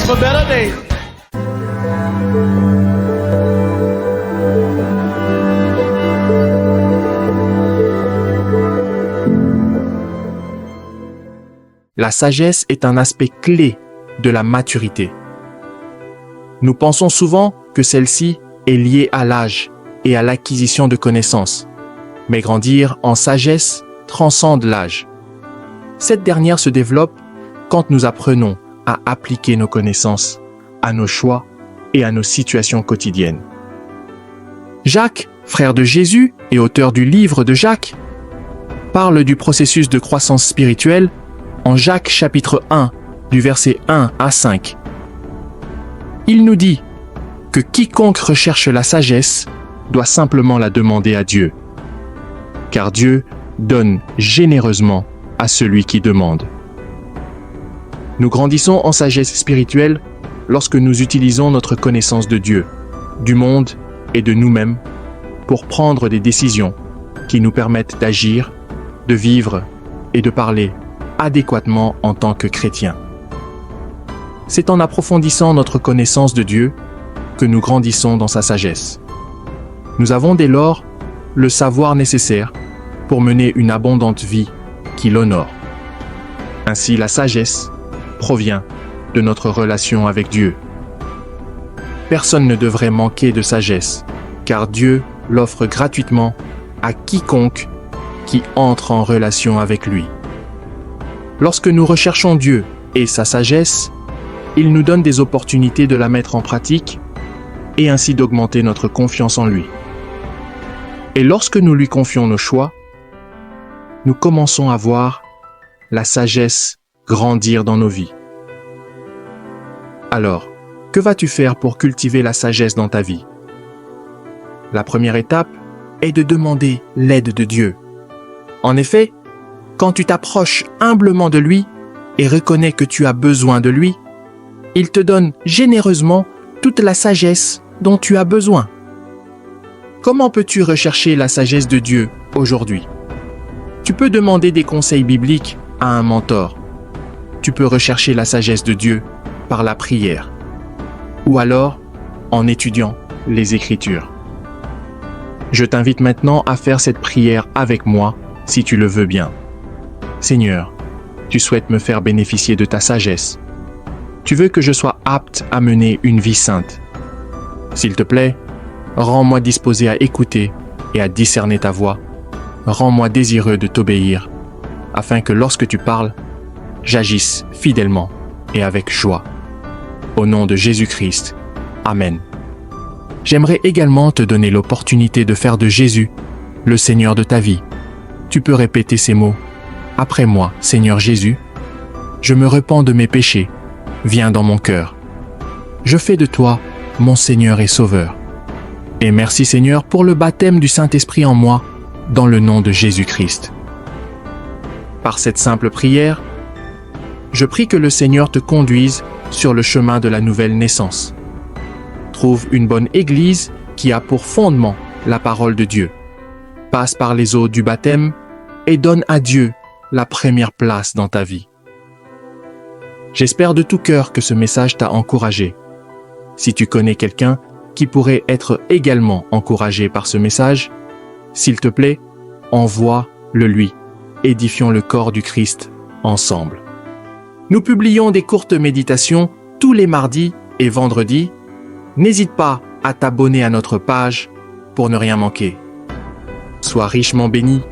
of a better day. La sagesse est un aspect clé de la maturité. Nous pensons souvent que celle-ci est liée à l'âge et à l'acquisition de connaissances. Mais grandir en sagesse transcende l'âge. Cette dernière se développe quand nous apprenons à appliquer nos connaissances à nos choix et à nos situations quotidiennes. Jacques, frère de Jésus et auteur du livre de Jacques, parle du processus de croissance spirituelle en Jacques chapitre 1, du verset 1 à 5. Il nous dit que quiconque recherche la sagesse doit simplement la demander à Dieu, car Dieu donne généreusement à celui qui demande. Nous grandissons en sagesse spirituelle lorsque nous utilisons notre connaissance de Dieu, du monde et de nous-mêmes pour prendre des décisions qui nous permettent d'agir, de vivre et de parler adéquatement en tant que chrétiens. C'est en approfondissant notre connaissance de Dieu que nous grandissons dans sa sagesse. Nous avons dès lors le savoir nécessaire pour mener une abondante vie qui l'honore. Ainsi, la sagesse provient de notre relation avec Dieu. Personne ne devrait manquer de sagesse, car Dieu l'offre gratuitement à quiconque qui entre en relation avec lui. Lorsque nous recherchons Dieu et sa sagesse, il nous donne des opportunités de la mettre en pratique et ainsi d'augmenter notre confiance en lui. Et lorsque nous lui confions nos choix, nous commençons à voir la sagesse grandir dans nos vies. Alors, que vas-tu faire pour cultiver la sagesse dans ta vie? La première étape est de demander l'aide de Dieu. En effet, quand tu t'approches humblement de lui et reconnais que tu as besoin de lui, il te donne généreusement toute la sagesse dont tu as besoin. Comment peux-tu rechercher la sagesse de Dieu aujourd'hui? Tu peux demander des conseils bibliques à un mentor. Tu peux rechercher la sagesse de Dieu par la prière. Ou alors en étudiant les Écritures. Je t'invite maintenant à faire cette prière avec moi si tu le veux bien. Seigneur, tu souhaites me faire bénéficier de ta sagesse. Tu veux que je sois apte à mener une vie sainte. S'il te plaît, rends-moi disposé à écouter et à discerner ta voix. Rends-moi désireux de t'obéir, afin que lorsque tu parles, j'agisse fidèlement et avec joie. Au nom de Jésus-Christ. Amen. J'aimerais également te donner l'opportunité de faire de Jésus le Seigneur de ta vie. Tu peux répéter ces mots. Après moi, Seigneur Jésus, je me repens de mes péchés. Viens dans mon cœur. Je fais de toi mon Seigneur et Sauveur. Et merci Seigneur pour le baptême du Saint-Esprit en moi, dans le nom de Jésus-Christ. Par cette simple prière, je prie que le Seigneur te conduise sur le chemin de la nouvelle naissance. Trouve une bonne église qui a pour fondement la parole de Dieu. Passe par les eaux du baptême et donne à Dieu la première place dans ta vie. J'espère de tout cœur que ce message t'a encouragé. Si tu connais quelqu'un qui pourrait être également encouragé par ce message, s'il te plaît, envoie-le lui. Édifions le corps du Christ ensemble. Nous publions des courtes méditations tous les mardis et vendredis. N'hésite pas à t'abonner à notre page pour ne rien manquer. Sois richement béni